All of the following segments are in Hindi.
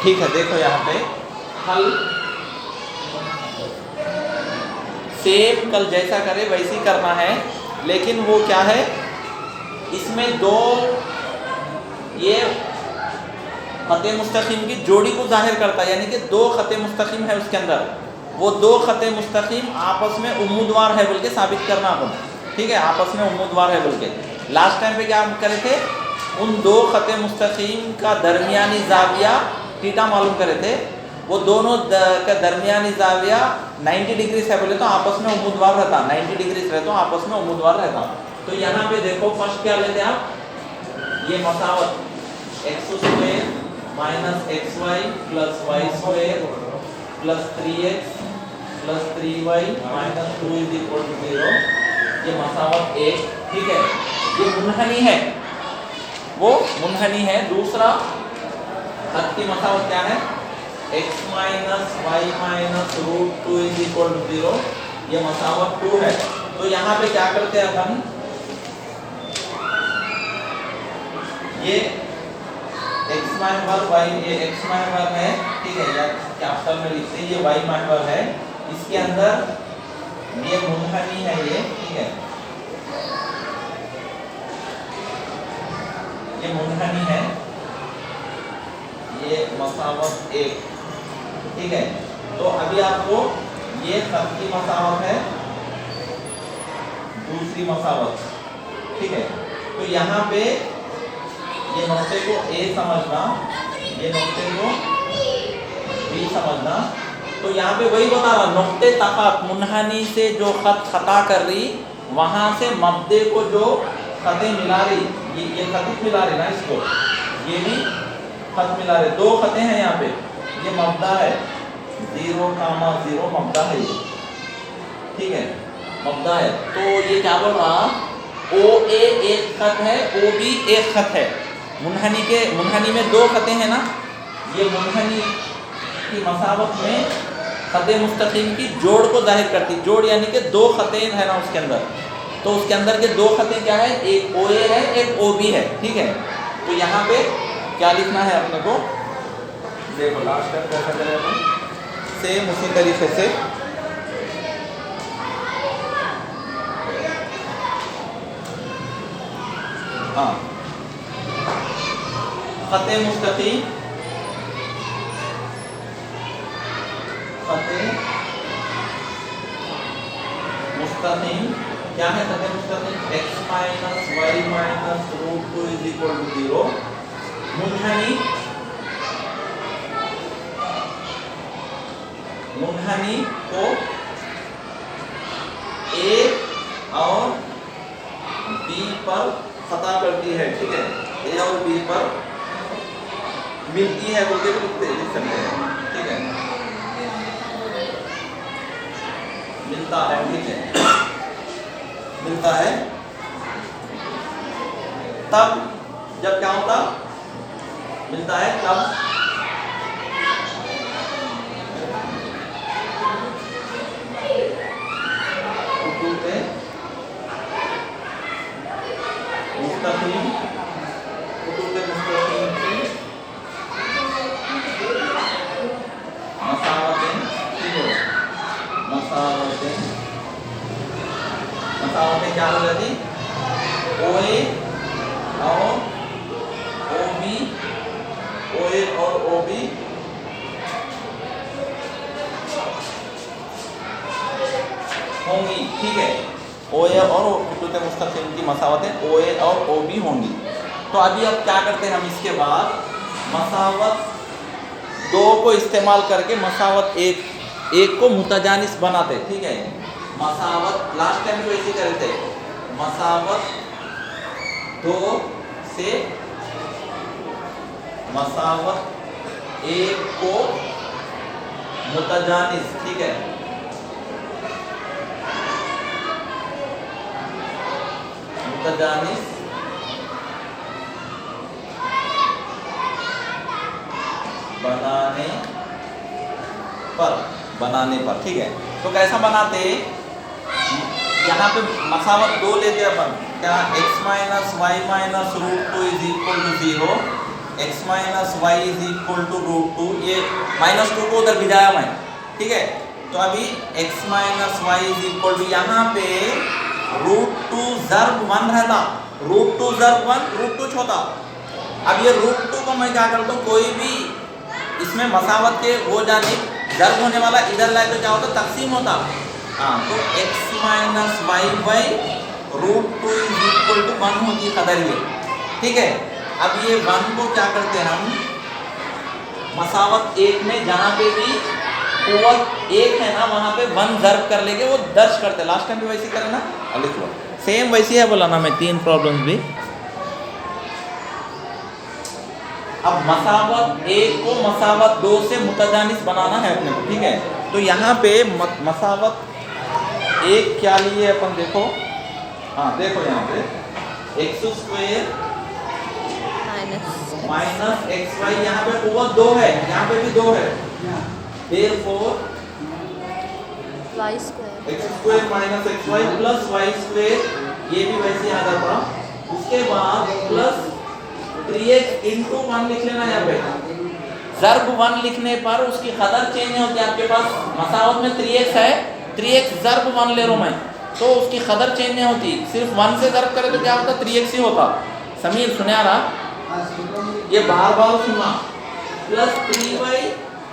ठीक है, देखो यहाँ पे हल सेम कल जैसा करे वैसे ही करना है, लेकिन वो क्या है, इसमें दो ये खते मुस्तकीम की जोड़ी को जाहिर करता है, यानी कि दो खते मुस्तकीम है उसके अंदर, वो दो खते मुस्तकीम आपस में उम्मीदवार है बोल के साबित करना अपन, ठीक है, आपस में उम्मीदवार है बोल के। लास्ट टाइम पे क्या हम करे थे, उन दो खते मुस्तकीम का दरमियानी जाविया थीटा मालूम करे थे, वो दोनों का दरमियानी जाविया 90 डिग्री है बोले तो आपस में उम्मीदवार रहता, 90 डिग्री रहे तो आपस में उम्मीदवार रहता। तो यहाँ पे देखो फर्स्ट क्या लेते आप, ये मसावत x square minus x y plus Y square plus 3x plus 3y minus 2 is equal to 0, ये मसावत एक, ठीक है, ये मुनहनी है, वो मुनहनी है। दूसरा खत की मसावत क्या है, x minus Y minus root 2 is equal to 0, ये मसावत 2 है। तो यहाँ पे क्या करते हैं अपन, ये x माइनस वाई, ये x माइनस है, ठीक है, या कैपिटल में लिखते हैं, ये y माइनस है, इसके अंदर ये मुनहनी है ये, ठीक है, ये मुनहनी है, ये मसावत एक, ठीक है। तो अभी आपको ये खत की मसावत है, दूसरी मसावत, ठीक है। तो यहाँ पे ये नुक्ते को A समझना, ये नुक्ते को B समझना। तो यहाँ पे वही बता रहा, नुक्ते तकात मुनहनी से जो खत खता कर रही, वहां से मब्दे को जो खतें मिला रही, ये खत मिला रही ना इसको, ये भी खत मिला रहे, दो खतें हैं यहाँ पे, ये मब्दा है 0,0 मब्दा है ये, ठीक है, मब्दा है। तो ये क्या बोल रहा, OA एक खत है, OB एक खत है, मुनहनी में दो खतें हैं ना, ये मुनहनी की मसावत में खते मुस्तकीम की जोड़ को जाहिर करती, जोड़ यानी कि दो खतें है ना उसके अंदर, तो उसके अंदर के दो खतें क्या है, एक OA है एक OB है, ठीक है। तो यहाँ पे क्या लिखना है अपने को, देखो लास्ट तक कैसा करें अपन, सेम उसी तरीके से हाँ, खते मुस्तकीम, खते मुस्तकीम क्या है, खते मुस्तकीम x minus Y minus root 2 is equal to 0, मुनहनी को A और B पर खता करती है, ठीक है, A और B पर मिलती है बोल के लिख सकते हैं, ठीक है, मिलता है, ठीक है, मिलता है। तब जब क्या होता, मिलता है तब मुस्तकीम की मसावतें, ठीक है, मसावतें क्या हो जाती, OA और OB, OA और OB होंगी, ठीक है, OA और खतूत मुस्तकीम की मसावतें OA और OB होंगी। तो अभी अब क्या करते हैं हम, इसके बाद मसावत दो को इस्तेमाल करके मसावत एक को मुतजानिस बनाते, ठीक है, मसावत लास्ट टाइम जो ऐसे करे थे, मसावत दो से मसावत एक को मुतजानिस, ठीक है, मुतजानिस बनाने पर, ठीक है। तो कैसा बनाते, यहाँ पे मसावत दो लेते अपन, क्या x minus Y minus root 2 is equal to 0, x minus Y is equal to √2, ये -2 को उधर भिजाया मैं, ठीक है। तो अभी x minus Y is equal to, यहाँ पे √2 ज़र्ब 1 रहता, √2 ज़र्ब 1 √2 छोटा। अब ये √2 को मैं क्या करता हूँ, कोई भी इसमें मसावत के वो जानिब ज़र्ब होने वाला इधर लाए तो क्या होता, तकसीम होता। हाँ, तो x minus Y by √2 is equal to 1 होती कदर ये, ठीक है। अब ये 1 को क्या करते हैं हम, मसावत 1 में जहाँ पे भी कुव्वत 1 है ना, वहाँ पे 1 ज़र्ब कर लेके वो दर्ज करते। लास्ट टाइम भी वैसे करें ना, लिख लो, सेम वैसी है बोला ना मैं, 3 प्रॉब्लम्स भी। अब मसावत 1 को मसावत 2 से मुतजानिस बनाना है अपने को, ठीक है। तो यहाँ पे मसावत 1 क्या लिए अपन, देखो, हाँ देखो यहाँ पे x² माइनस xy, यहाँ पे कुव्वत 2 है, यहाँ पे भी 2 है, therefore x² minus xy plus y², ये भी वैसे आ जाता। उसके बाद प्लस 3x इंटू 1 लिख लेना। यहाँ पे ज़र्ब 1 लिखने पर उसकी कदर चेंज नहीं होती। आपके पास मसावत में 3x है, 3x ज़र्ब 1 ले रहा हूँ मैं, तो उसकी कदर चेंज नहीं होती। सिर्फ 1 से ज़र्ब करे तो क्या होता, 3x ही होता। समीर सुने आ रहा, ये बार बार सुनना। प्लस 3y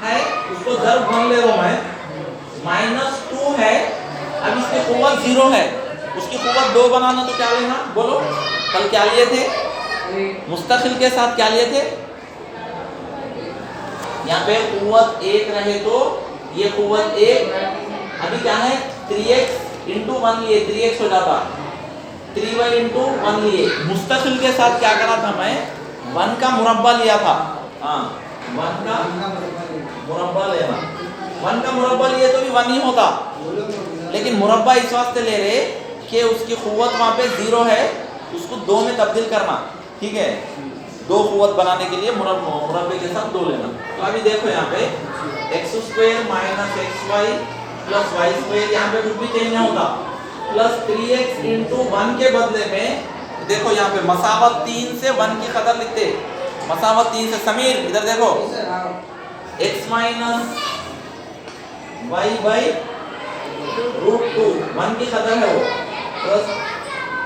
है, उसको ज़र्ब 1 ले रहा हूँ मैं, -2 है, अब इसकी कुव्वत 0 है, उसकी कुव्वत 2 बनाना तो क्या लेना, बोलो। कल क्या लिए थे, मुस्तकिल के साथ क्या लिए थे, यहाँ पे कुव्वत 1 रहे तो ये कुव्वत 1, अभी क्या है 3x इंटू 1 लिए, 3x हो जाता, 3y इंटू 1 लिए। मुस्तकिल के साथ क्या करा था मैं, 1 का मुरब्बा लिया था। हाँ, 1 का मुरब्बा लेना, 1 का मुरब्बा लिए तो भी 1 ही होता, लेकिन मुरब्बा इस वास्ते ले रहे कि उसकी कुव्वत वहाँ पे 0 है, उसको 2 में तब्दील करना, ठीक है। 2 कुव्वत बनाने के लिए मुरब्बे के साथ 2 लेना। तो अभी देखो यहाँ पे x² minus xy plus y², यहाँ पे कुछ भी चेंज नहीं होता, प्लस 3x इंटू 1 के बदले में देखो यहाँ पे मसावत 3 से 1 की कदर लिखते, मसावत 3 से। समीर इधर देखो, x माइनस वाई बाई √2, 1 की कदर है वो, प्लस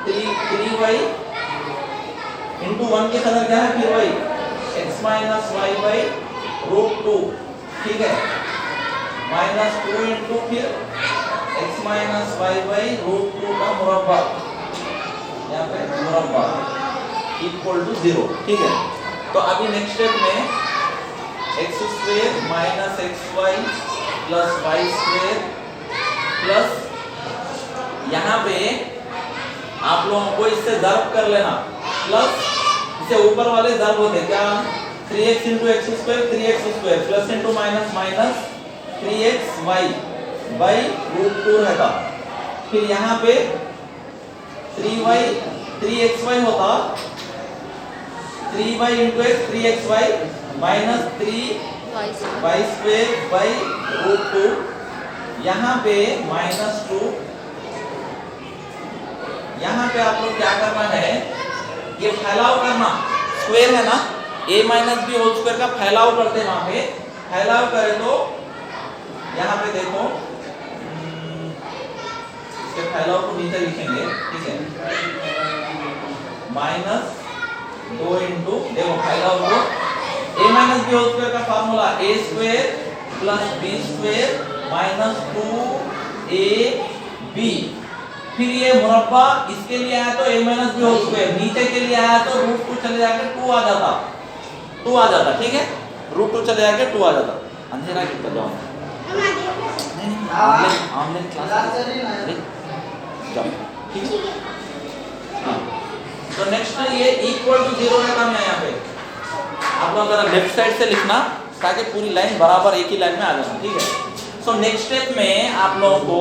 3y इंटू 1 की कदर क्या है, फिर y, x minus Y by √2, ठीक है, -2 इंटू फिर x माइनस वाई बाई √2 का मुरब्बा, यहाँ पे मुरब्बा इक्वल टू 0, ठीक है। तो अभी नेक्स्ट स्टेप में x² minus xy plus y² plus, यहाँ पे आप लोगों को इससे ज़र्ब कर लेना, प्लस इसे ऊपर वाले ज़र्ब होते क्या, 3x into x² 3x² plus into minus minus 3xy by √2 रहता। फिर यहाँ पे 3xy होता, 3y into x 3xy minus 3y² by √2, यहाँ पे -2। यहाँ पे आप लोग क्या करना है, ये फैलाव करना, स्क्वायर है ना, a minus B whole square का फैलाव करते हैं। वहां पे फैलाव करें तो यहाँ पे देखो, इसके फैलाव को नीचे लिखेंगे, ठीक है, -2 इंटू, देखो फैलाव को a minus B whole square का formula a² plus b² minus 2ab। फिर ये मुरब्बा इसके लिए आया तो a minus B whole square, नीचे के लिए आया तो √2 चले जाकर 2 आ जाता, 2 आ जाता, ठीक है, √2 चले जाकर 2 आ जाता। अंधेरा कितना जाओ, ऑनलाइन क्लास जाओ, ठीक है। हाँ, तो नेक्स्ट ये इक्वल टू 0 है काम यहाँ पे, आप लोग अगर लेफ्ट साइड से लिखना ताकि पूरी लाइन बराबर एक ही लाइन में आ जाए, ठीक है। सो नेक्स्ट स्टेप में आप लोगों को,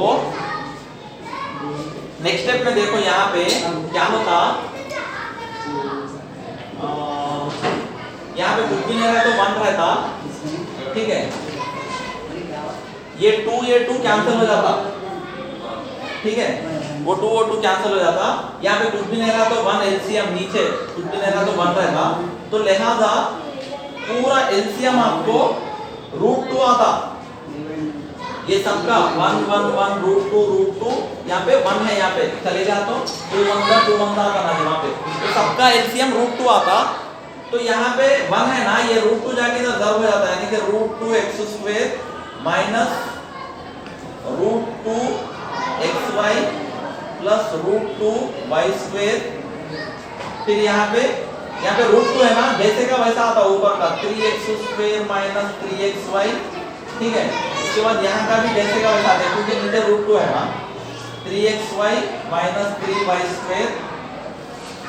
नेक्स्ट स्टेप में देखो यहाँ पे क्या होता, यहाँ पे कुछ भी नहीं रहता तो 1 रहता, ठीक है। ये 2 कैंसिल हो जाता, ठीक है, वो 2 कैंसिल हो जाता। यहाँ पे कुछ भी नहीं रहा तो 1 एलसीएम नीचे, कुछ भी नहीं रहा तो 1 रहता, तो लिहाजा पूरा एलसीएम आपको √2 आता। ये सबका 1 1 1 √2 यहाँ पे 1 है, यहाँ पे चलेगा तो 2 1 आता ना यहाँ पे, तो सबका एलसीएम √2 आता। तो यहाँ पे 1 है ना, ये √2 जाके इधर दर हो जाता है, यानी कि √2x² minus √2xy plus √2y²। फिर यहाँ पे √2 है ना, जैसे का वैसा आता ऊपर का 3x² माइनस 3xy, ठीक है। उसके बाद यहाँ का भी जैसे का वैसा आता है, क्योंकि नीचे √2 है ना, 3xy माइनस 3y²।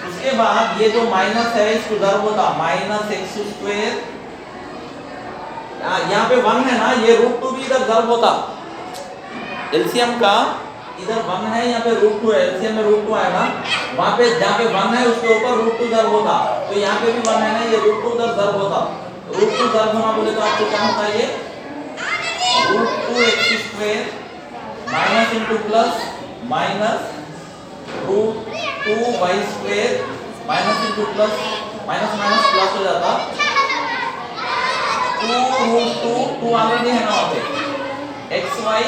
उसके बाद ये जो माइनस है इसको दर होता माइनस x²। यहाँ पे 1 है ना, ये √2 भी इधर दर होता, एलसीएम का इधर 1 है, यहाँ पे √2 है, एलसीएम में √2 आएगा, वहां पे जहाँ पे 1 है उसके ऊपर √2 दर होता। तो यहाँ पे भी 1 है ना, ये √2 दर होता। √2 दर होना बोले तो आपको क्या होता है, ये √2x² minus into plus minus √2y² minus into plus minus minus plus हो जाता 2√2 ऑलरेडी है ना वहाँ पे, xy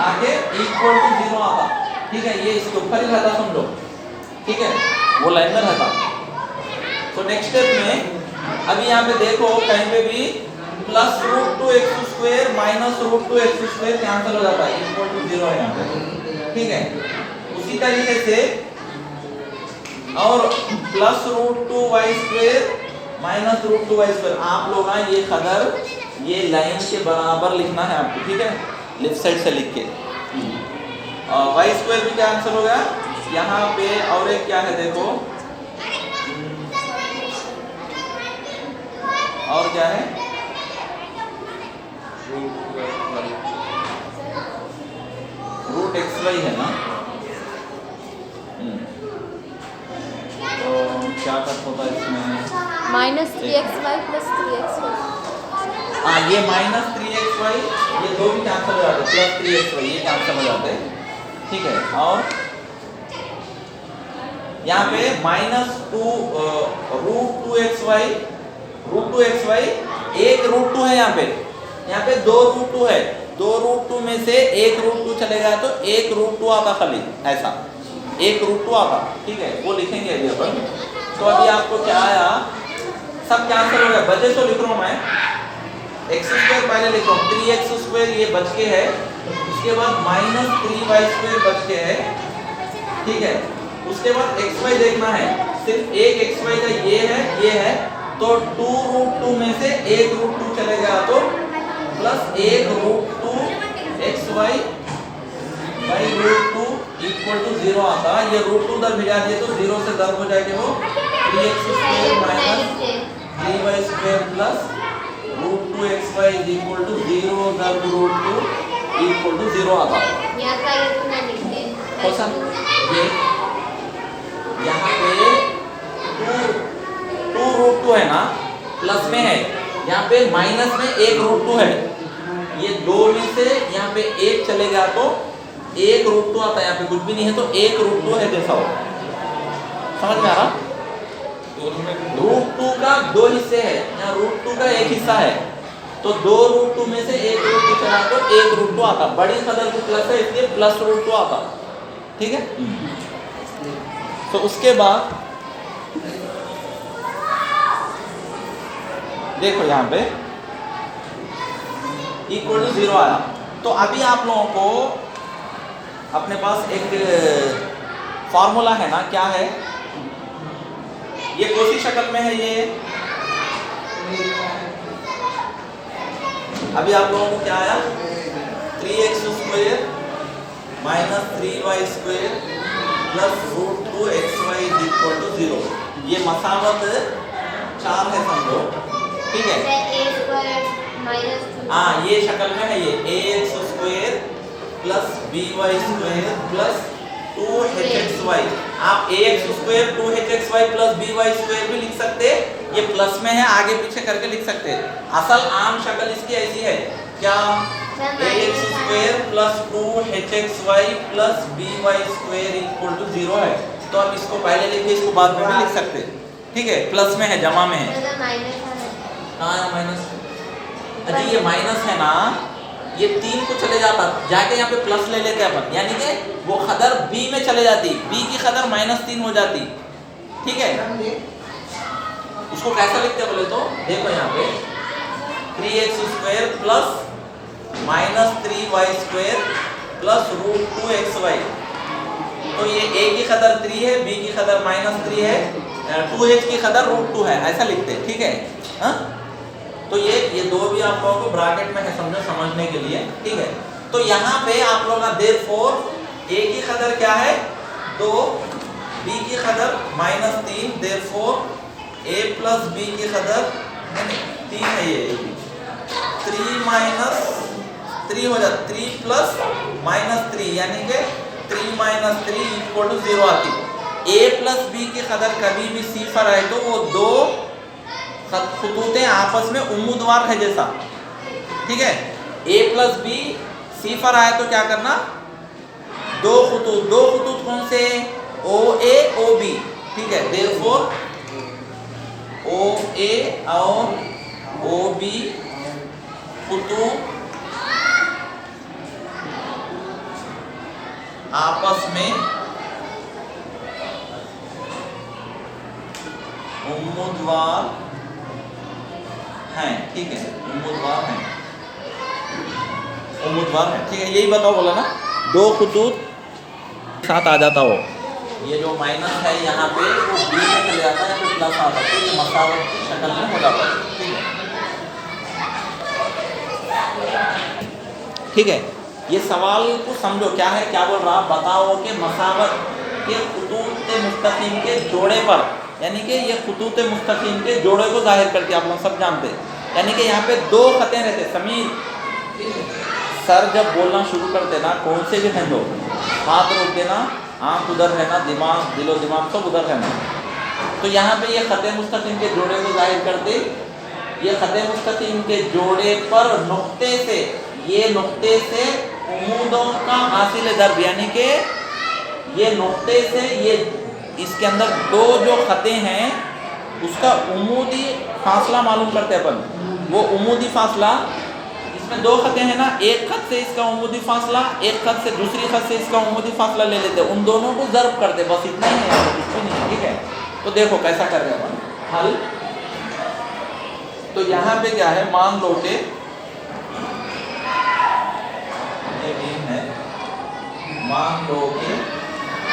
आगे इक्वल टू 0 आता, ठीक है। ये इसके ऊपर ही रहता समझो, ठीक है, वो लाइन में रहता। तो नेक्स्ट स्टेप में अभी यहाँ पे देखो कहीं पे भी plus √2x² minus √2x² cancel हो जाता है, इक्वल टू 0 है यहाँ पे, ठीक है। उसी तरीके से और प्लस √2y² माइनस √2y², आप लोग ना ये कदर ये लाइन के बराबर लिखना है आपको, ठीक है, लेफ्ट साइड से लिख के। y² भी कैंसिल हो गया यहाँ पे, और एक क्या है देखो, और क्या है, √xy है ना, तो क्या कट होता है इसमें, माइनस 3xy प्लस 3xy। हाँ, ये माइनस 3xy, ये दो भी कैंसिल हो जाते, प्लस 3xy ये कैंसिल हो जाते, ठीक है। और यहाँ पे माइनस √2xy एक √2 है यहाँ पे 2 √2 है, 2 √2 में से एक √2 चलेगा तो एक √2 आता, खाली ऐसा एक √2 आता, ठीक है, वो लिखेंगे अभी अपन। तो अभी आपको क्या आया, सब कैंसिल हो गया, बचे तो लिख रहा हूँ मैं, x² पहले लिख रहा हूँ, 3x² ये बच के है, उसके बाद माइनस 3y² बच के है, ठीक है। उसके बाद xy देखना है, सिर्फ एक xy का ये है, तो 2 √2 में से एक √2 चलेगा तो प्लस एक √2xy बाई √2 इक्वल टू 0 आता। ये √2 दर भिजा दिए तो 0 से दर हो जाएगा वो 3x² minus 3y² plus √2xy equal to 0 दर √2 इक्वल टू 0 आता। ये यहाँ पे 2 √2 है ना, प्लस में है, यहाँ पे माइनस में एक √2 है, ये 2 में से यहाँ पे एक चलेगा तो एक √2 आता है, यहाँ पे कुछ भी नहीं है तो एक √2 है जैसा हो, समझ में आ रहा। √2 का 2 हिस्से है, यहाँ √2 का एक हिस्सा है, तो 2 √2 में से एक √2 चला तो एक √2 आता, बड़ी कदर को प्लस है इसलिए प्लस √2 आता, ठीक है। तो उसके बाद देखो यहाँ पे इक्वल टू 0 आया। तो अभी आप लोगों को अपने पास एक फॉर्मूला है ना, क्या है, ये कौन सी शक्ल में है, ये अभी आप लोगों को क्या आया, 3x² minus 3y² plus √2xy equal to 0। ये मसावत 4 है समझो, ठीक है। हाँ, ये शक्ल में है, ये ax² plus by² plus 2hxy। आप ax² 2hxy प्लस by² भी लिख सकते, ये प्लस में है, आगे पीछे करके लिख सकते। असल आम शक्ल इसकी ऐसी है, क्या, ax² plus 2hxy plus by² equal to 0 है। तो आप इसको पहले लिखिए, इसको बाद में भी लिख सकते, ठीक है, प्लस में है, जमा में है। कहाँ है माइनस? अजी ये माइनस है ना, ये 3 को चले जाता, जाके यहाँ पे प्लस ले लेते अपन, यानी कि वो खदर b में चले जाती, b की खदर -3 हो जाती, ठीक है। उसको कैसा लिखते बोले तो देखो यहाँ पे 3x² plus -3y² plus √2xy। तो ये a की खदर 3 है, b की खदर -3 है, 2h की खदर √2 है, ऐसा लिखते हैं, ठीक है। हाँ, तो ये दो भी आप लोगों को ब्रैकेट में है, समझो समझने के लिए, ठीक है। तो यहाँ पे आप लोग देयरफॉर a की खदर क्या है 2, b की खदर -3, देयरफॉर a प्लस b की खदर 3 है, ये 3 हो जाता, 3 प्लस -3 यानी कि 3 - 3 = 0 आती। a प्लस b की खदर कभी भी c पर आए तो वो दो खतूतें आपस में उम्मीदवार है जैसा, ठीक है। a प्लस b c पर आए तो क्या करना, दो खतूत कौन से, OA OB, ठीक है। देयरफॉर OA और OB खतूत आपस में उम्मीदवार हैं, ठीक है, उम्मीदवार हैं, ठीक है। यही बताओ बोला ना, दो खतूत साथ आ जाता हो, ये जो माइनस है यहाँ पे वो b में चले जाता है, फिर प्लस आता है, तो ये मसावत की शक्ल में हो जाता है, ठीक है। ये सवाल को समझो क्या है, क्या बोल रहा, बताओ कि मसावत के खतूत मुस्तकीम के जोड़े पर, यानी कि ये खतूत मुस्तकीम के जोड़े को जाहिर करती है, आप लोग सब जानते हैं। यानी कि यहाँ पे दो खतें रहते, समीर सर जब बोलना शुरू करते ना, कौन से भी हैं दो, हाथ रोक देना, आँख उधर रहना, दिमाग दिलो दिमाग सब उधर रहना। तो यहाँ पे ये खते मुस्तकीम के जोड़े को जाहिर करते, ये खते मुस्तकीम के जोड़े पर नुक्ते से, ये नुक्ते से उम्मीदों का हासिल दर्ब, यानी कि ये नुक्ते से, ये इसके अंदर दो जो खते हैं उसका उम्मीदी फासला मालूम करते अपन। वो उम्मीदी फासला, इसमें दो खते हैं ना, एक खत से इसका उम्मीदी फासला, एक खत से दूसरी खत से इसका उम्मीदी फासला ले लेते, उन दोनों को ज़र्ब करते, बस इतना ही है, कुछ भी नहीं है, ठीक है। तो देखो कैसा कर रहे अपन हल। तो यहाँ पे क्या है, मान लो कि मान लो कि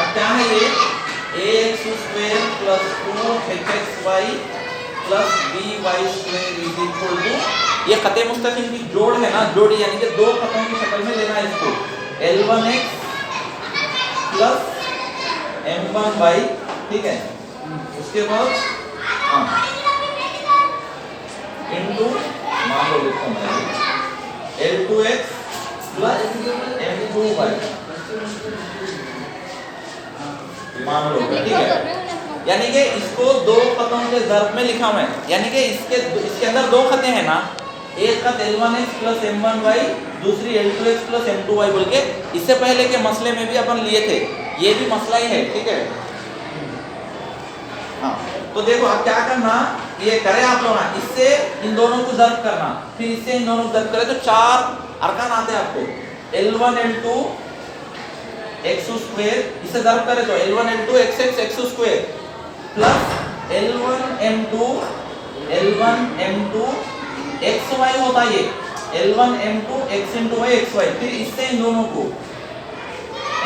अब क्या है, ये ax² plus 2hxy plus by² ये खते मुस्तकीम की जोड़ है ना, जोड़ी यानी कि दो खतों की शक्ल में लेना है इसको, L1x प्लस M1y, ठीक है। उसके बाद इंटू, मान लो लिखता हूँ L2x प्लस M2y, मान लो, ठीक है। यानी कि इसको दो खतों के ज़र्ब में लिखा हुआ है, यानी कि इसके अंदर दो खतें हैं ना, एक खत L1x प्लस M1y, दूसरी L2x प्लस M2y बोल के, इससे पहले के मसले में भी अपन लिए थे, ये भी मसला ही है, ठीक है। हाँ, तो देखो अब क्या करना, ये करें आप लोग, इससे इन दोनों को ज़र्ब करना, फिर इससे इन दोनों को ज़र्ब करें तो 4 अरकान आते हैं आपको, L1 L2 x², इसे ज़र्ब करें तो L1 L2 x x² plus L1 M2 xy होता है, ये L1 M2 x × y xy, फिर इससे इन दोनों को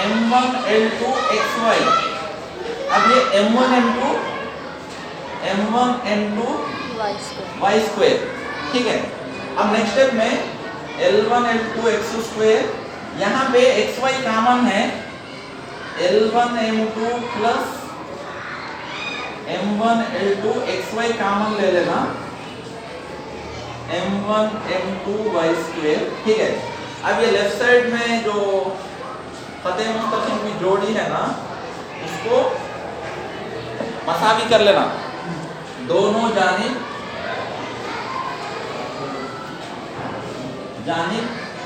M1 L2 xy, अब ये M1 M2 y², ठीक है। अब नेक्स्ट स्टेप में L1 L2 x², यहाँ पे xy कॉमन है, L1 M2 plus M1 L2 xy common ले लेना, M1 M2 y², ठीक है। अब ये लेफ्ट साइड में जो खते मुस्तकीम की जोड़ी है ना, उसको मसावी कर लेना, दोनों जानिब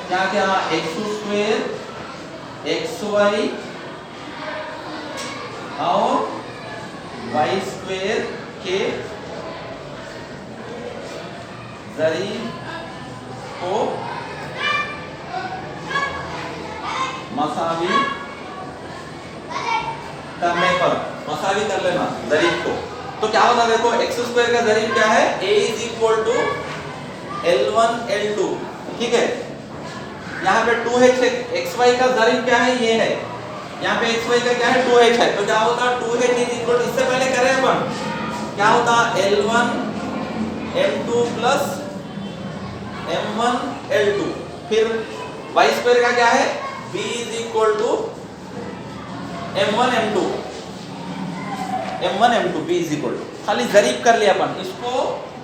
क्या क्या, x² xy और y² के ज़रीब को मसावी करने पर, मसावी कर लेना ज़रीब को, तो क्या होता है देखो, एक्स स्क्वायर का ज़रीब क्या है, a is equal to L1 L2, ठीक है। यहाँ पे 2h है, xy का ज़रीब क्या है, ये है, यहाँ पे xy का क्या है 2h है, तो क्या होता है 2h इज इक्वल टू, इससे पहले करें अपन, क्या होता L1 M2 plus M1 L2, फिर y स्क्वायर का क्या है, b is equal to M1 M2 b is equal to, खाली ज़रीब कर लिया अपन, इसको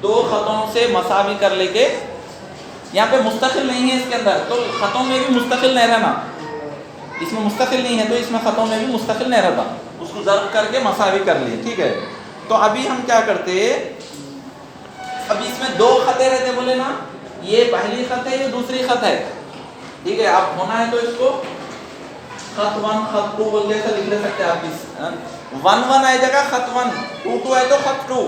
दो खतों से मसावी कर लेके, यहाँ पे मुस्तकिल नहीं है इसके अंदर, तो खतों में भी मुस्तकिल नहीं रहना, इसमें मुस्तकिल नहीं है तो इसमें खतों में भी मुस्तकिल नहीं रहता, उसको ज़र्ब करके मसावी कर लिए, ठीक है। तो अभी हम क्या करते, अभी इसमें दो खतें रहते बोले ना, ये पहली खत है, ये दूसरी खत है, ठीक है। आप होना है तो इसको खत 1 खत 2 बोल के ऐसा लिख ले सकते हैं आप, इस 1 1 आए जगह खत 1, 2 2 है तो खत 2।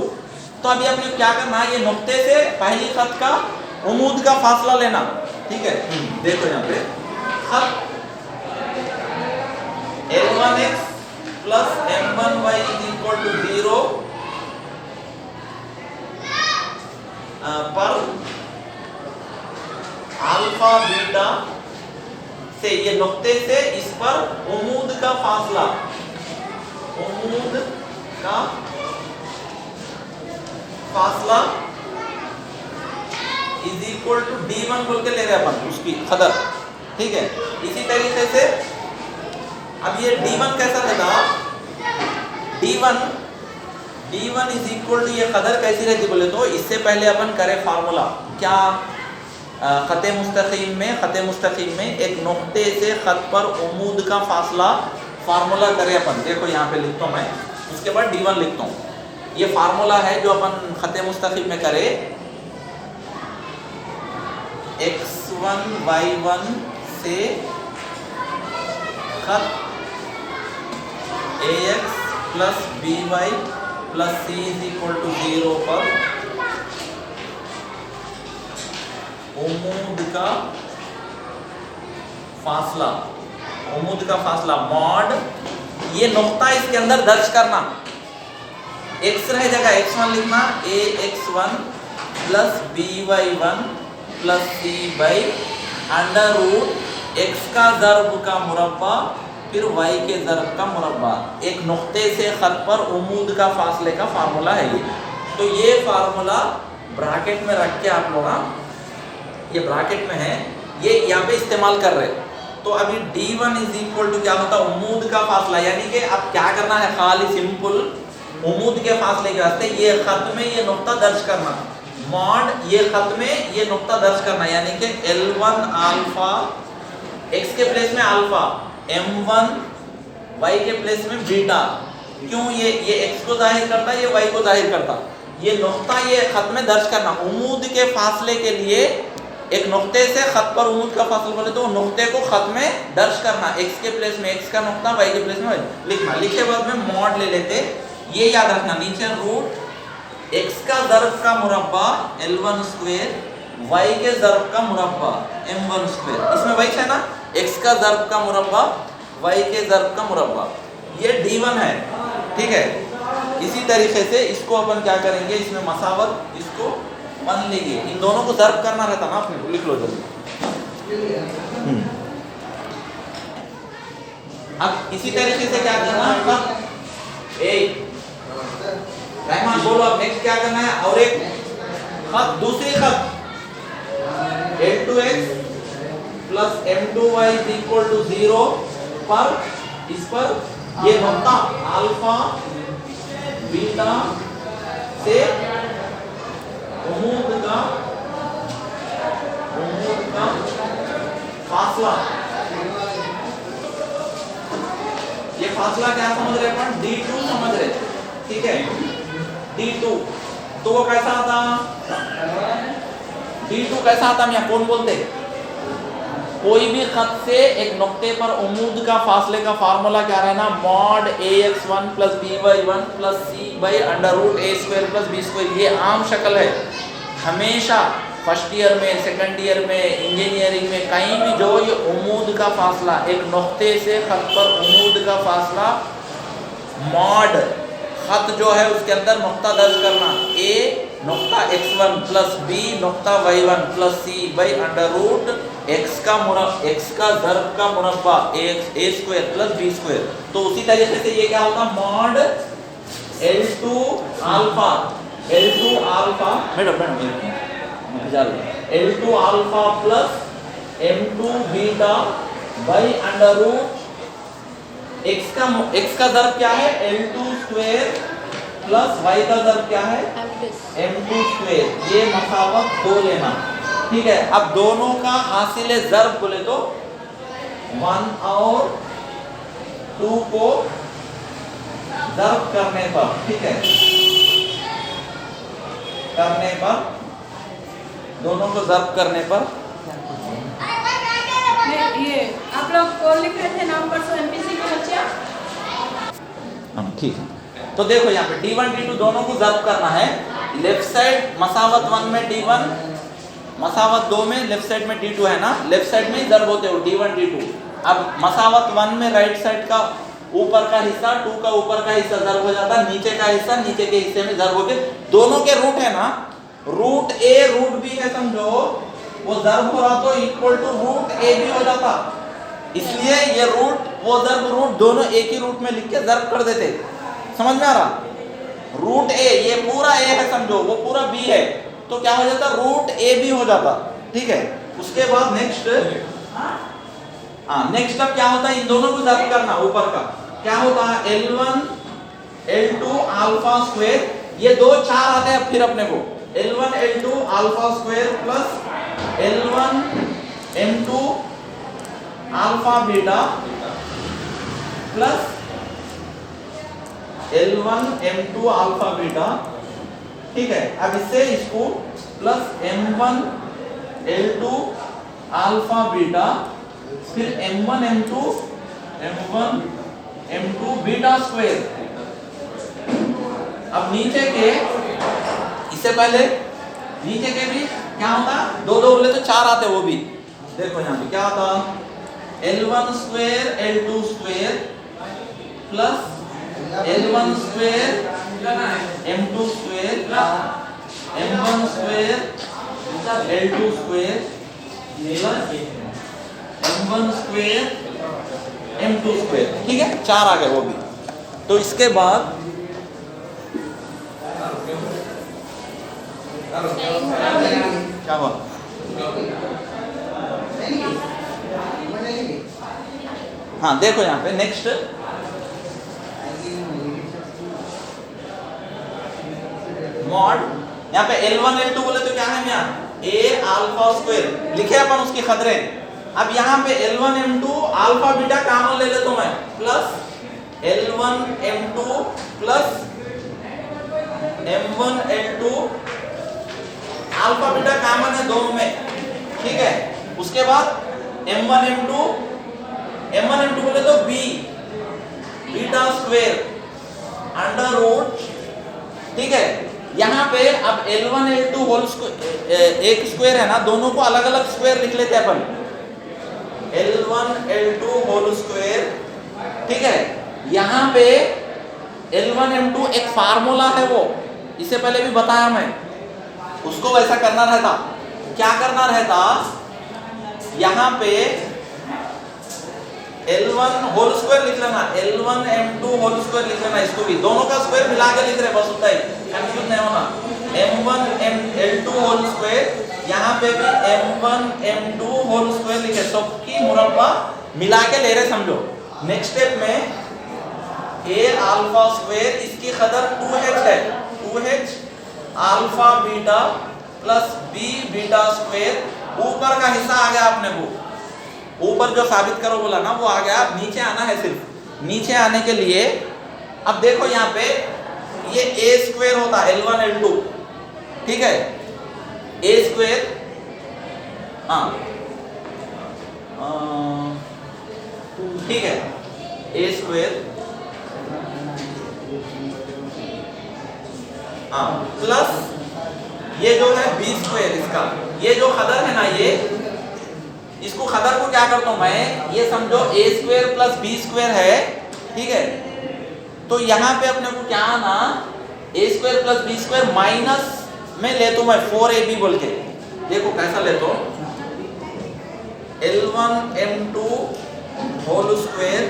तो अभी आपने क्या करना है, ये नुक्ते से पहली खत का उमूद का फासला लेना, ठीक है। देखो यहाँ पे खत L1x plus M1y is equal to 0 पर अल्फा बीटा से, ये नुक्ते से इस पर उमूद का फासला, उमूद का फासला इज इक्वल टू D1 बोल के ले रहे अपन उसकी कदर, ठीक है। इसी तरीके से अब ये D1 कैसा था, D1 इज इक्वल टू, ये कदर कैसी रहती बोले तो, इससे पहले अपन करें फार्मूला क्या, खत मुस्तकीम में एक नुक्ते से खत पर उमूद का फासला फार्मूला करें अपन, देखो यहाँ पे लिखता हूँ मैं, उसके बाद D1 लिखता हूँ, ये फार्मूला है जो अपन खत मुस्तकीम में करे, x1 y1 से खत ax plus by plus c is equal to 0 पर उमूद का फासला मॉड, ये नुक्ता इसके अंदर दर्ज करना, x रह जगह x1 लिखना, ax1 plus by1 plus c by under root x का ज़र्ब का मुरब्बा फिर y के ज़र्ब का मुरब्बा, एक नुक्ते से खत पर उमूद का फासले का फार्मूला है ये। तो ये फार्मूला ब्रैकेट में रख के आप लोग, ये ब्रैकेट में है, ये यहाँ पे इस्तेमाल कर रहे। तो अभी D1 इज इक्वल टू क्या होता है, उमूद का फासला, यानी कि अब क्या करना है, खाली सिंपल उमूद के फासले के वास्ते ये खत में ये नुक्ता दर्ज करना, मॉड ये खत में ये नुक्ता दर्ज करना, यानी कि L1 अल्फा, x के प्लेस में अल्फा, M1 y के प्लेस में बीटा, क्यों, ये x को जाहिर करता है, ये y को जाहिर करता, ये नुक्ता ये खत में दर्ज करना, उमूद के फासले के लिए एक नुक्ते से खत पर उमूद का फासला बोले तो नुक्ते को खत में दर्ज करना, x के प्लेस में x का नुक्ता, y के प्लेस में y लिखना, लिखे बाद में मॉड ले लेते, ये याद रखना, नीचे रूट x का ज़र्ब का मुरब्बा L1 स्क्वायर, y के ज़र्ब का मुरब्बा M1 स्क्वायर, इसमें वही है ना, x का ज़र्ब का मुरब्बा y के ज़र्ब का मुरब्बा, ये D1 है, ठीक है। इसी तरीके से इसको अपन क्या करेंगे, इसमें मसावत, इसको 1 लेंगे, इन दोनों को ज़र्ब करना रहता ना, आपने लिख लो जल्दी। अब इसी तरीके से क्या करना, एक रहमान बोलो, अब नेक्स्ट क्या करना है, और एक खत, दूसरी खत L2x plus M2y is equal to 0 पर, इस पर ये नुक्ता अल्फा बीटा से उमूद का फासला, ये फासला क्या समझ रहे अपन, D2 समझ रहे, ठीक है, D2, तो वो कैसा आता, D2 कैसा आता, मैं कौन बोलते, कोई भी खत से एक नुक्ते पर उमूद का फासले का फार्मूला क्या रहना, mod ax1 plus by1 plus c by under root a square plus b square, ये आम शक्ल है, हमेशा फर्स्ट ईयर में, सेकंड ईयर में, इंजीनियरिंग में, कहीं भी जो ये उमूद का फासला, एक नुक्ते से खत पर उमूद का फासला, मॉड खत जो है उसके अंदर नुक्ता दर्ज करना, ए नुक्ता x1 प्लस बी नुक्ता y1 plus C by under root X का ज़र्ब का मुरब्बा A square plus B square. तो उसी तरीके से ये क्या होगा, mod L2 alpha L2 alpha plus M2 beta by under root x का ज़र्ब क्या है, L2 स्क्वायर प्लस y का ज़र्ब क्या है, M2 स्क्वायर। ये मसावत 2 लेना, ठीक है। अब दोनों का हासिल ज़र्ब बोले तो 1 और 2 को ज़र्ब करने पर, ठीक है, करने पर, दोनों को ज़र्ब करने पर ये आप लोग को लिख रहे थे नाम पर एमपीसी के बच्चे, ठीक है। तो देखो यहाँ पे D1 D2 दोनों को ज़र्ब करना है। लेफ्ट साइड मसावत 1 में D1, मसावत 2 में लेफ्ट साइड में D2 है ना, लेफ्ट साइड में ही ज़र्ब होते हो D1 D2। अब मसावत 1 में राइट साइड का ऊपर का हिस्सा 2 का ऊपर का हिस्सा ज़र्ब हो जाता है, नीचे का हिस्सा नीचे के हिस्से में ज़र्ब हो गया। दोनों के रूट है ना, रूट ए रूट बी है, समझो वो ज़र्ब हो रहा तो इक्वल टू रूट ए भी हो जाता, इसलिए ये रूट वो ज़र्ब रूट दोनों एक ही रूट में लिख के ज़र्ब कर देते। समझ में आ रहा, रूट ए ये पूरा ए है समझो, वो पूरा बी है, तो क्या हो जाता, रूट ए बी हो जाता, ठीक है। उसके बाद नेक्स्ट अब क्या होता है, इन दोनों को ज़र्ब करना, ऊपर का क्या होता है, L1 L2 अल्फा स्क्वायर, ये 2 4 आते हैं फिर अपने को, L1 L2 alpha square plus L1 M2 alpha beta plus L1 M2 alpha beta, ठीक है। अब इससे इसको plus M1 L2 alpha beta, फिर M1 M2 बीटा स्क्वायर। अब नीचे के, इससे पहले नीचे के भी क्या होता, 2 बोले तो 4 आते, वो भी देखो यहाँ पे क्या होता, L1 square L2 square plus L1 square M2 square M1 square L2 square plus M1 square M2 square, ठीक है, 4 आ गए वो भी। तो इसके बाद क्या हुआ, हाँ देखो यहाँ पे नेक्स्ट मॉड, यहाँ पे L1 L2 बोले तो क्या है यहाँ, ए अल्फा स्क्वायर लिखे अपन उसकी खतरे। अब यहाँ पे L1 M2 alpha beta common ले लेता हूँ मैं, plus L1 M2 plus M1 L2 alpha beta common है दोनों में, ठीक है। उसके बाद M1 M2 बोले तो B beta square under root, ठीक है। यहाँ पे अब L1 L2 होल एक स्क्वायर है ना, दोनों को अलग अलग स्क्वायर लिख लेते हैं अपन, L1 L2 होल स्क्वायर, ठीक है। यहाँ पे L1 M2 एक फार्मूला है, वो इससे पहले भी बताया मैं, उसको वैसा करना रहता। क्या करना रहता, यहाँ पे L1 होल स्क्वायर लिख लेना, L1 M2 होल स्क्वायर लिख लेना, इसको भी दोनों का स्क्वायर मिला के लिख रहे, बस उतना ही, कंफ्यूज नहीं होना। M1 L2 होल स्क्वायर, यहाँ पे भी M1 M2 होल स्क्वायर लिखे, सबकी मुरब्बा मिला के ले रहे, समझो। नेक्स्ट स्टेप में A अल्फा स्क्वायर, इसकी कदर 2h है, 2h alpha beta plus B beta square, ऊपर का हिस्सा आ गया अपने को, ऊपर जो साबित करो बोला ना वो आ गया। अब नीचे आना है, सिर्फ नीचे आने के लिए अब देखो यहाँ पे ये A स्क्वायर होता है L1 L2, ठीक है, A स्क्वायर, ठीक है, A स्क्वायर प्लस ये जो है B स्क्वायर, इसका ये जो खदर है ना, ये इसको खदर को क्या करता हूं मैं, ये समझो a square plus b square है, ठीक है। तो यहाँ पे अपने को क्या आना, a square plus b square minus में ले तो मैं 4ab बोल के, देखो कैसा ले तो L1m2 whole square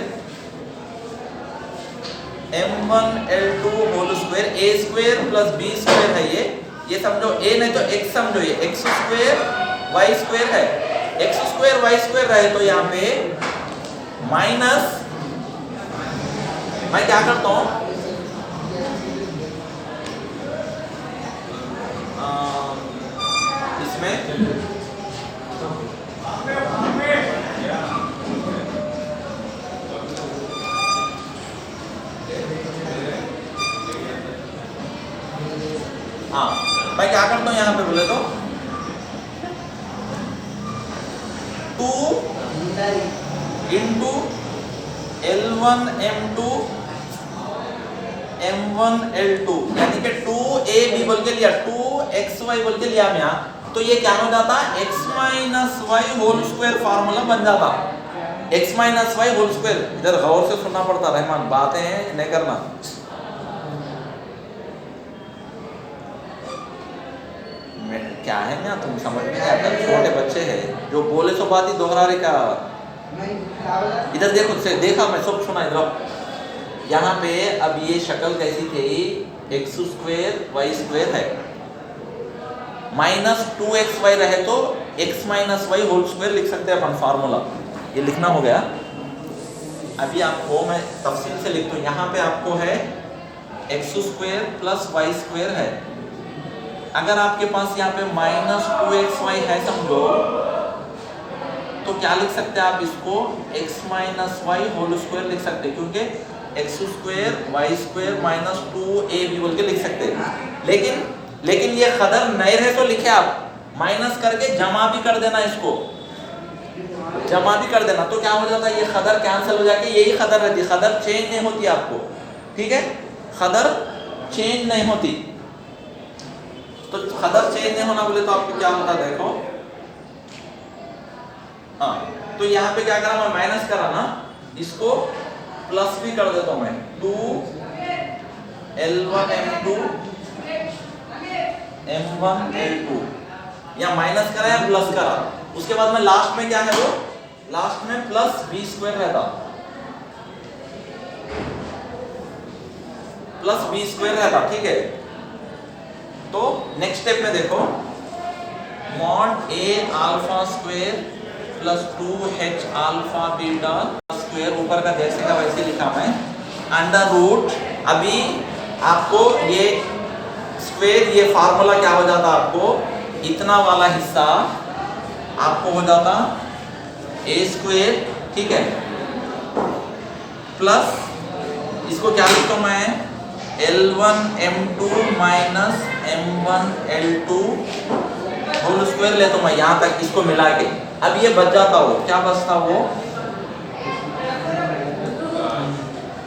m1l2 whole square a square plus b square है ये समझो a नहीं तो x समझो, ये x स्क्वायर y स्क्वायर है, x स्क्वायर y स्क्वायर रहे तो यहाँ पे माइनस, मैं क्या करता हूँ इसमें हाँ, मैं क्या करता हूँ यहाँ पे बोले तो 2 इंटू L1m2 m1l2 यानी कि 2ab बोल के लिया, 2xy बोल के लिया मैं यहाँ, तो ये क्या हो जाता, x minus Y whole square formula बन जाता, x minus Y whole square. इधर गौर से सुनना पड़ता रहमान, बातें नहीं करना। क्या है ना, तुम समझ में नहीं आता, छोटे बच्चे हैं जो बोले सो बात ही दोहरा रहे का। इधर देखो से देखा मैं सब सुना इधर। यहाँ पे अब ये शक्ल कैसी थी, एक्स स्क्वायर वाई स्क्वायर है, माइनस 2xy रहे तो x minus Y whole square लिख सकते हैं अपन, फार्मूला ये लिखना हो गया। अभी आपको मैं तफसील से लिखता हूँ। यहाँ पे आपको है X square plus Y square है, अगर आपके पास यहाँ पे माइनस 2xy है समझो, तो क्या लिख सकते हैं आप इसको, x minus Y whole square लिख सकते हैं, क्योंकि X square Y square minus 2ab बोल के लिख सकते हैं। लेकिन ये खदर नहीं रहे तो लिखे आप, माइनस करके जमा भी कर देना, इसको जमा भी कर देना, तो क्या हो जाता है, ये खदर कैंसिल हो जाके यही खदर रहती है, खदर चेंज नहीं होती आपको, ठीक है, खदर चेंज नहीं होती। तो खदर चेंज नहीं होना बोले तो आपको क्या होता है, देखो हाँ, तो यहाँ पे क्या करा मैं, माइनस करा ना, इसको प्लस भी कर देता हूँ मैं, 2L1m2 m1l2, या माइनस करा या प्लस करा, उसके बाद में लास्ट में क्या है वो, लास्ट में प्लस b स्क्वायर रहता, प्लस b स्क्वायर रहता, ठीक है। तो नेक्स्ट स्टेप में देखो, mod a alpha square plus 2h alpha beta square, ऊपर का जैसे का वैसे लिखा मैं, अंडर रूट, अभी आपको ये स्क्वायर, ये फार्मूला क्या हो जाता आपको, इतना वाला हिस्सा आपको हो जाता a स्क्वायर, ठीक है, प्लस इसको क्या लिखता हूँ मैं, L1m2 minus m1l2 whole square ले तो मैं यहाँ तक इसको मिला के, अब ये बच जाता हो, क्या बचता वो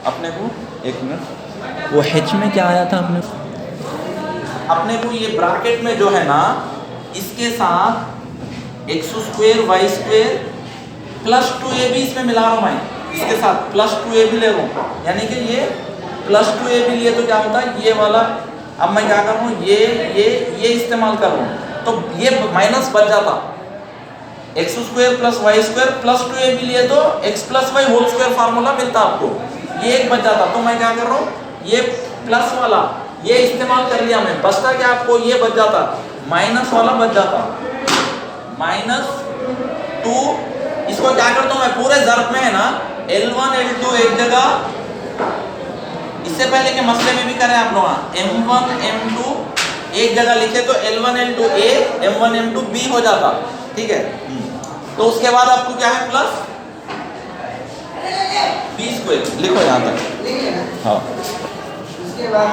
अपने को, एक मिनट, वो h में क्या आया था अपने को ये ब्रैकेट में जो है ना, इसके साथ X square Y square plus 2ab इसमें मिला रहा हूँ मैं, इसके साथ प्लस 2ab ले रहा हूँ, यानी कि ये प्लस 2ab लिए तो क्या होता है, ये वाला, अब मैं क्या कर रहा हूँ, ये इस्तेमाल कर रहा हूँ, तो ये माइनस बच जाता, X square plus Y square plus 2ab लिए तो x plus Y whole square formula मिलता आपको, ये एक बच जाता, तो मैं क्या कर रहा हूँ, ये प्लस वाला ये इस्तेमाल कर लिया मैं, बचता क्या आपको, ये बच जाता, माइनस वाला बच जाता, -2, इसको क्या करता हूँ मैं, पूरे ज़र्फ में है ना, L1 L2 एक जगह, इससे पहले के मसले में भी करें आप लोग, M1 M2 एक जगह लिखे तो L1 L2 A M1 M2 B हो जाता, ठीक है। तो उसके बाद आपको क्या है, प्लस b स्क्वायर लिखो यहाँ तक, हाँ,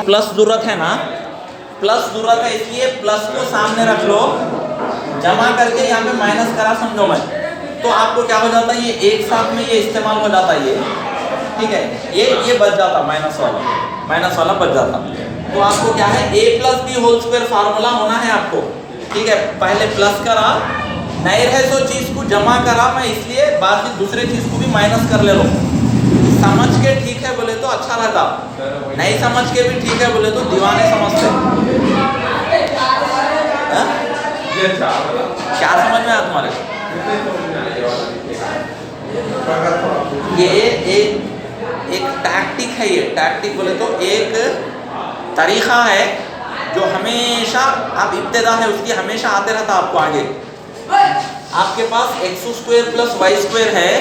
प्लस जरूरत है ना, प्लस जरूरत है, इसलिए प्लस को सामने रख लो, जमा करके यहाँ पे माइनस करा समझो मैं, तो आपको क्या हो जाता है, ये एक साथ में ये इस्तेमाल हो जाता है, ये ठीक है, ये बच जाता, माइनस वाला बच जाता। तो आपको क्या है, a plus B whole square formula होना है आपको, ठीक है, पहले प्लस करा, नहीं रहे तो चीज को जमा करा मैं, इसलिए बाद में दूसरे चीज को भी माइनस कर ले लो। समझ के ठीक है बोले तो अच्छा रहता, नहीं समझ के भी ठीक है बोले तो दीवाने समझते। क्या समझ में आया तुम्हारे? ये एक टैक्टिक है, ये टैक्टिक बोले तो एक तरीका है जो हमेशा आप इब्तिदा है उसकी हमेशा आते रहता आपको आगे। आपके पास x² प्लस y² है,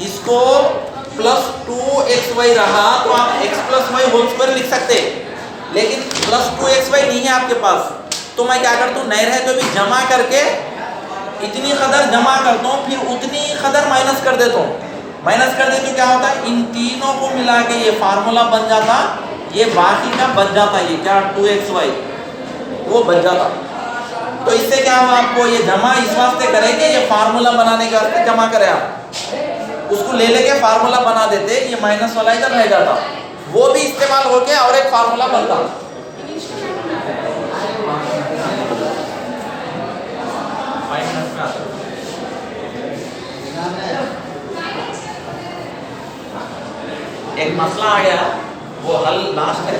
इसको प्लस 2xy रहा तो आप x plus Y whole square लिख सकते, लेकिन प्लस 2xy नहीं है आपके पास, तो मैं क्या करता हूँ, नहीं रहे तो भी जमा करके इतनी कदर जमा करता हूँ, फिर उतनी कदर माइनस कर देता हूँ। माइनस कर दे तो क्या होता है, इन तीनों को मिला के ये फार्मूला बन जाता, ये बाकी का बच जाता, ये क्या 2xy वो बच जाता। तो इससे क्या हुआ, आपको ये जमा इस वास्ते करेंगे, ये फार्मूला बनाने के वास्ते जमा करें आप, उसको ले लेके फार्मूला बना देते, ये माइनस वाला इधर रह जाता, वो भी इस्तेमाल होके और एक फार्मूला बनता। एक मसला आ गया, वो हल लास्ट है,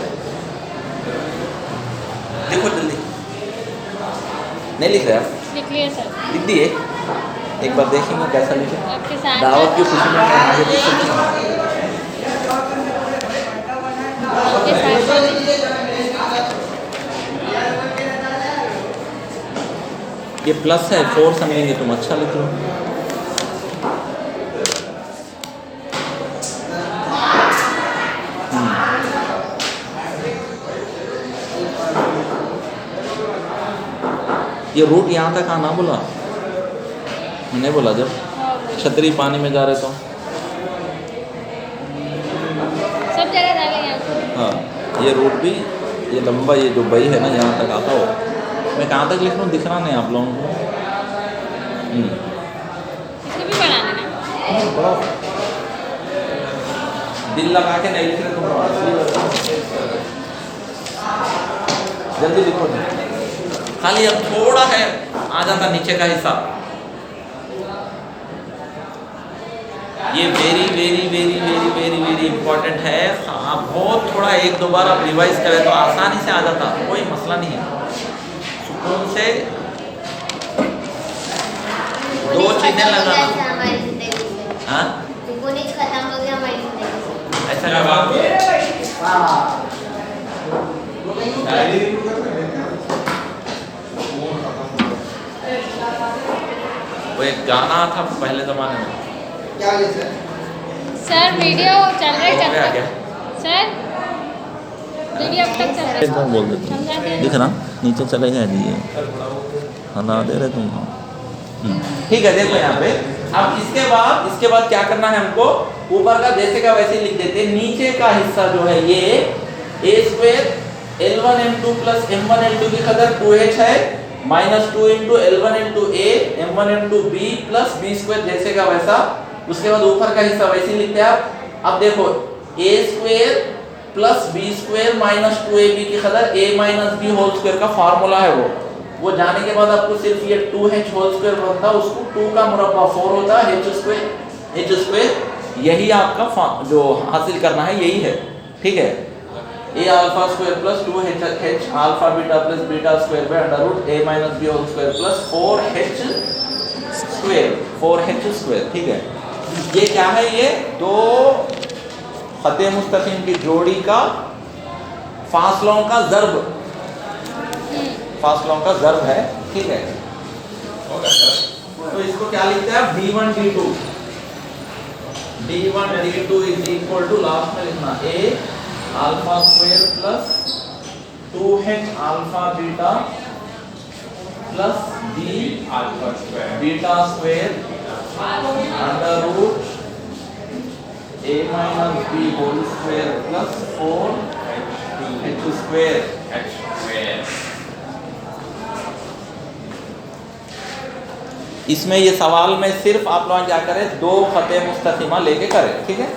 देखो जल्दी। नहीं लिख रहे आप? लिख लिए सर। लिख दिए? एक बार देखेंगे कैसा लिखे। आपके साथ दावत की खुशी में आगे पीछे आपके साथ ये प्लस है, 4 समझेंगे तुम, अच्छा लिख लो। ये रूट यहाँ तक आना बोला, मैंने बोला जब छतरी पानी में जा रहे तो सब जगह जा गए यहाँ। हाँ, ये रूट भी, ये लंबा, ये जो बई है ना यहाँ तक आता हो, मैं कहाँ तक लिख रहा हूँ दिख रहा नहीं आप लोगों को? इसको भी बनाना है। बड़ा दिल लगा के नहीं लिख रहे तुम, जल्दी लिखो, खाली अब थोड़ा है आ जाता नीचे का हिस्सा। ये very very very very very very important है, आप बहुत थोड़ा एक दो बार आप रिवाइज करें तो आसानी से आ जाता, कोई मसला नहीं है। सुकून से दो चीजें लगाना। हाँ, खत्म हो गया हमारी जिंदगी से। ऐसा क्या बात है? वो एक गाना था पहले जमाने में, सर वीडियो चल रहा हो गया है क्या? सर वीडियो अब तक चल रहा है। एकदम बोल देते समझा दिया? दिख रहा नीचे चले गए जी, हला दे रहे तुम। ठीक है, देखो यहाँ पे अब इसके बाद क्या करना है हमको, ऊपर का जैसे का वैसे लिख देते, नीचे का हिस्सा जो है ये a² L1 M2 plus M1 M2 की कदर 2h है, -2 into L1 into A M1 into B plus B² जैसे का वैसा। उसके बाद ऊपर का हिस्सा वैसे लिखते हैं आप। अब देखो a² plus B² minus 2ab की कदर a minus b whole square का फार्मूला है वो जाने के बाद आपको सिर्फ ये 2h होल स्क्वायर बनता है, उसको 2 का मुरब्बा 4 होता है, h², यही आपका जो हासिल करना है यही है, ठीक है। a alpha square plus 2h alpha beta plus beta square by under root a minus b whole square plus 4h square, ठीक है। ये क्या है, ये दो खते मुस्तकीम की जोड़ी का फासलों का ज़र्ब, फासलों का ज़र्ब है, ठीक है। तो इसको क्या लिखते हैं, d1 d2 is equal to last में लिखना a alpha square plus 2h alpha beta plus b alpha square beta square under root a minus b whole square plus 4h square. इसमें ये सवाल में सिर्फ आप लोग क्या करें, दो खते मुस्तकीमा लेके करें, ठीक है।